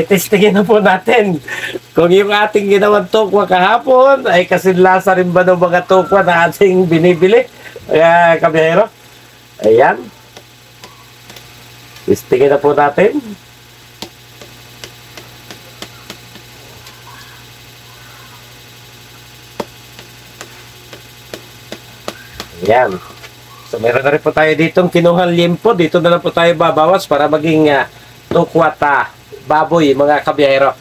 Titestingin na po natin kung yung ating ginawang tokwa kahapon ay kasinlasa rin ba ng mga tokwa na ating binibili, kabiyahero. Ayan. Testingin na po natin. Ayan. So meron na rin po tayo ditong kinuhang liempo. Dito na lang po tayo babawas para maging tukwata baboy, mga kabiyahero.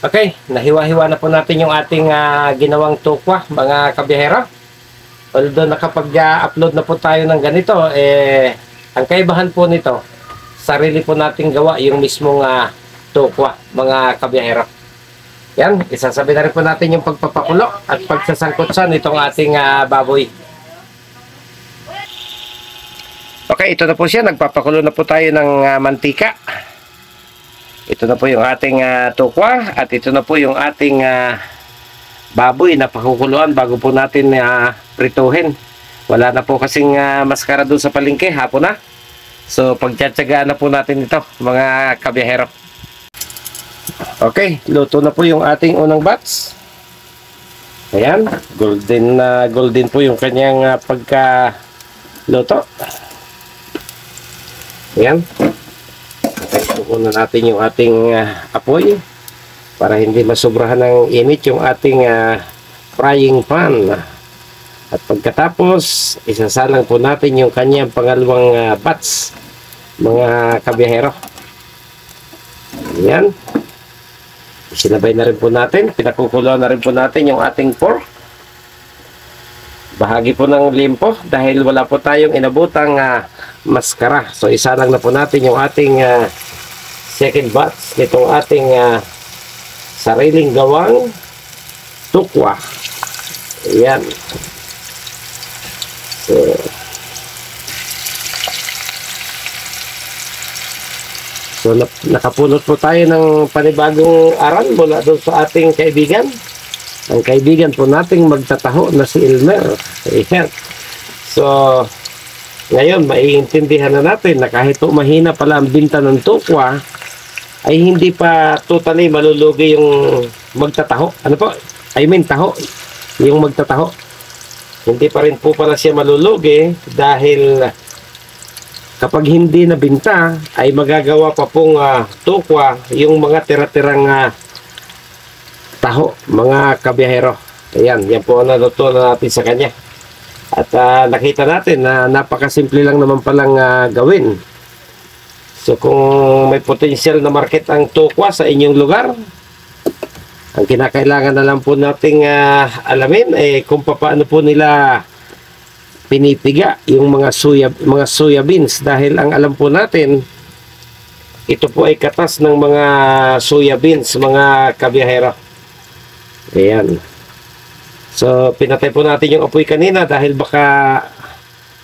Okay, nahiwa-hiwa na po natin yung ating ginawang tukwa, mga kabiyahero. Although nakapag-upload na po tayo ng ganito, ang kaibahan po nito, sarili po nating gawa yung mismong tukwa, mga kabiyahero. Yan, isasabi na rin po natin yung pagpapakulo at pagsasangkutsan nitong ating baboy. Okay, ito na po siya. Nagpapakulo na po tayo ng mantika. Ito na po yung ating tukwa at ito na po yung ating baboy na pakukuluan bago po natin prituhin. Wala na po kasing maskara doon sa palengke, hapon na. So, pagtsatsagaan na po natin ito, mga kabiyahero. Okay, luto na po yung ating unang batch. Ayan, golden po yung kanyang pagka-luto. Ayan. Okay, tukunan natin yung ating apoy para hindi masobrahan ng init yung ating frying pan. At pagkatapos, isasalang po natin yung kanyang pangalawang batch, mga kabiyahero. Ayan. Sinabay na rin po natin, pinakukuluan na rin po natin yung ating pork. Bahagi po ng liempo dahil wala po tayong inabutang maskara. So isa lang na po natin yung ating second batch nitong ating sariling gawang tukwa. Ayan. So nakapulot po tayo ng panibagong aral mula doon sa ating kaibigan. Ang kaibigan po nating magtataho na si Elmer. Ayan. So, ngayon, maiintindihan na natin na kahit po mahina pala ang binta ng tukwa, ay hindi pa totally malulugi yung magtataho. Ano po? I mean, taho. Yung magtataho. Hindi pa rin po pala siya malulugi dahil kapag hindi na binta, ay magagawa pa pong tukwa yung mga tira-tirang taho, mga kabiyahero. Ayan, yan po ang natutunan natin sa kanya. At nakita natin na napakasimple lang naman palang gawin. So kung may potential na market ang tukwa sa inyong lugar, ang kinakailangan na lang po nating alamin kung paano po nila pinipiga yung mga soya beans, dahil ang alam po natin, ito po ay katas ng mga soya beans, mga kabiyahero. Ayan. So, pinatay po natin yung apoy kanina dahil baka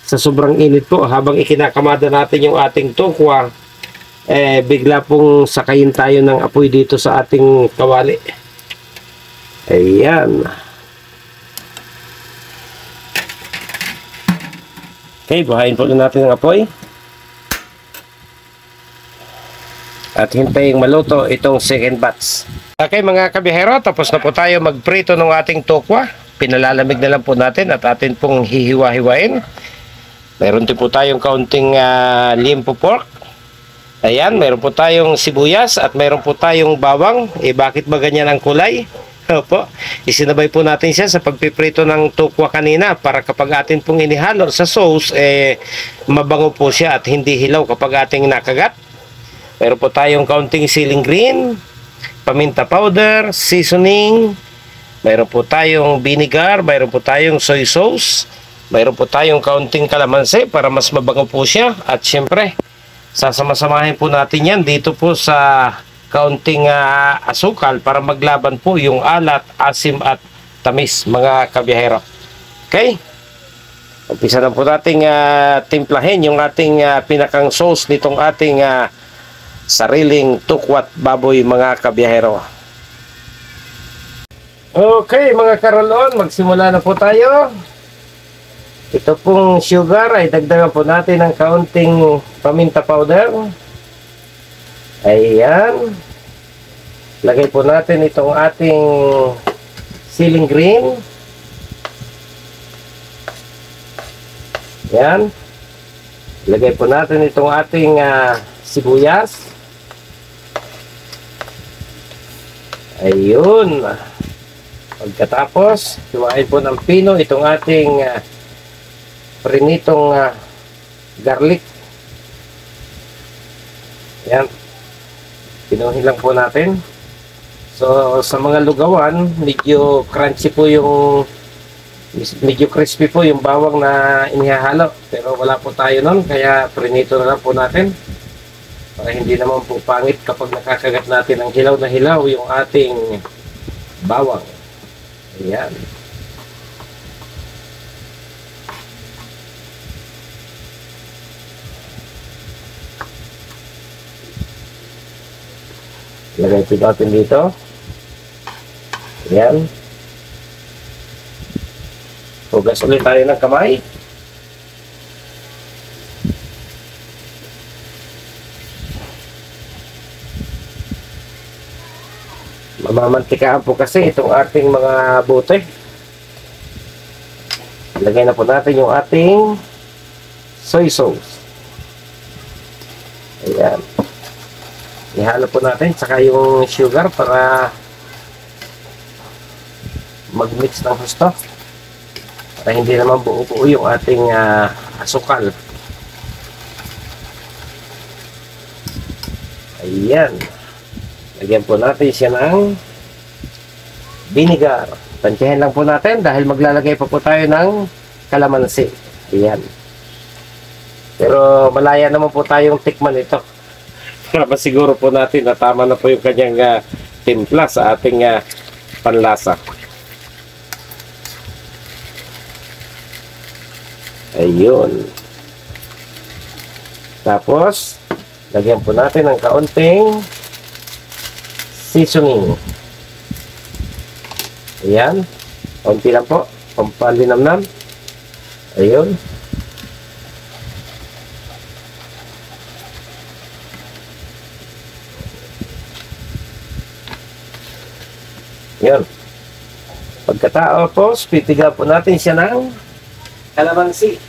sa sobrang init po, habang ikinakamada natin yung ating tukwa, bigla pong sakayin tayo ng apoy dito sa ating kawali. Ayan. Okay, buhayin po natin ang apoy. At hintayin maluto itong second batch. Okay mga kabiyahero, tapos na po tayo magprito ng ating tukwa. Pinalalamig na lang po natin at atin pong hihiwa-hiwain. Meron din po tayong kaunting liempo pork. Ayan, meron po tayong sibuyas at meron po tayong bawang. Bakit ba ganyan ang kulay? Opo, isinabay po natin siya sa pagpiprito ng tukwa kanina para kapag atin pong inihalo sa sauce, mabango po siya at hindi hilaw kapag ating nakagat. Meron po tayong kaunting siling green, paminta powder, seasoning, mayroon po tayong vinegar, mayroon po tayong soy sauce, mayroon po tayong kaunting kalamansi para mas mabango po siya, at syempre sasama-samahin po natin yan dito po sa kaunting asukal para maglaban po yung alat, asim at tamis, mga kabiyahero. Okay, umpisa na po nating timplahin yung ating pinakang sauce nitong ating sariling tukwat baboy, mga kabiyahero. Okay mga karalon, magsimula na po tayo. Ito pong sugar ay dagdagan po natin ng kaunting paminta powder. Ayan. Lagay po natin itong ating ceiling green. Ayan. Lagay po natin itong ating sibuyas. Ayun. Pagkatapos, hiwain po ng pino itong ating prinitong garlic. Ayan. Pinuhin lang po natin. So, sa mga lugawan, medyo crunchy po yung, medyo crispy po yung bawang na inihahalo. Pero wala po tayo nun, kaya prinito na lang po natin. Para hindi naman po pangit kapag nakakagat natin ang hilaw na hilaw yung ating bawang. Ayan. Lagay po natin dito. Ayan. Hugas ulit tayo ng kamay. Mamamantikahan po kasi itong ating mga bote. Lagay na po natin yung ating soy sauce. Ayan. Ihalo po natin saka yung sugar para mag-mix ng husto. Para hindi naman buo-buo yung ating asukal. Ayan. Lagyan po natin siya ng vinegar. Tansyahin lang po natin dahil maglalagay pa po tayo ng kalamansi. Ayan. Pero malaya naman po tayong tikman ito. Para masiguro po natin na tama na po yung kanyang timpla sa ating panlasa. Ayun. Tapos, lagyan po natin ng kaunting seasoning. Ayan. Kaunti lang po. Pampalinamnam. Ayun. Yan. Pagkatapos, pitiga po natin siya ng kalamansi.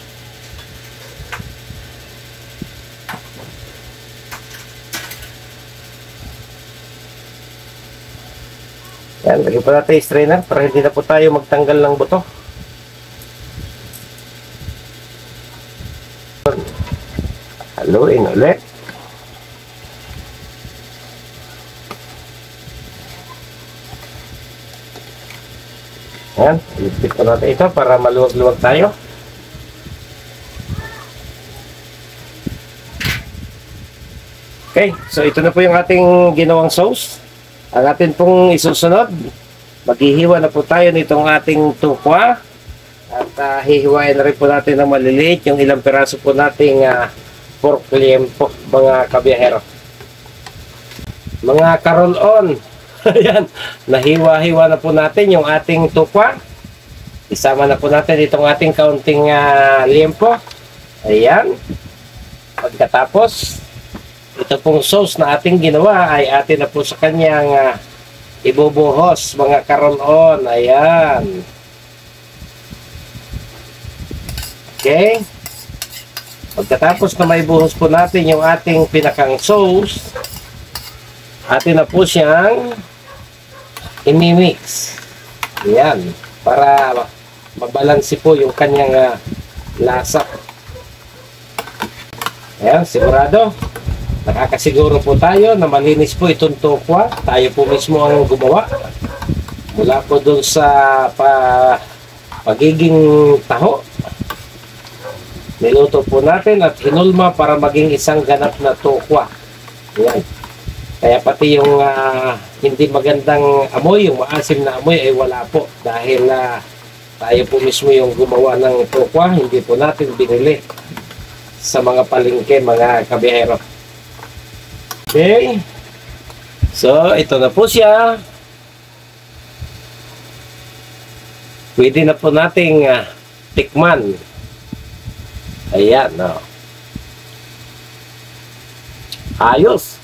Yan, lagyan po natin yung strainer para hindi na po tayo magtanggal ng buto. Haluin ulit. Yan, ilipit po natin ito para maluwag-luwag tayo. Okay, so ito na po yung ating ginawang sauce. Ang atin pong isusunod, maghihiwa na po tayo nitong ating tukwa. At hihiwain na rin po natin ng maliliit yung ilang piraso po nating pork liempo, mga kabiyahero. Mga karol-on. Ayan, nahiwa-hiwa na po natin yung ating tukwa. Isama na po natin itong ating kaunting liempo. Ayan. Pagkatapos, ito pong sauce na ating ginawa ay atin na po sa kanyang ibubuhos, mga karol-on. Ayan. Okay. Pagkatapos na maibuhos po natin yung ating pinakang sauce, atin na po siyang imimix. Ayan. Para mabalansi po yung kanyang lasa. Ayan, sigurado. Nakakasiguro po tayo na malinis po itong tukwa. Tayo po mismo ang gumawa. Mula po dun sa pagiging taho. Niluto po natin at hinulma para maging isang ganap na tukwa. Ayan. Kaya pati yung hindi magandang amoy, yung maasim na amoy ay wala po. Dahil tayo po mismo yung gumawa ng tukwa. Hindi po natin binili sa mga palengke, mga kabiyahero. Okay. So, ito na po siya. Pwede na po nating tikman. Ayan, no. Ayos.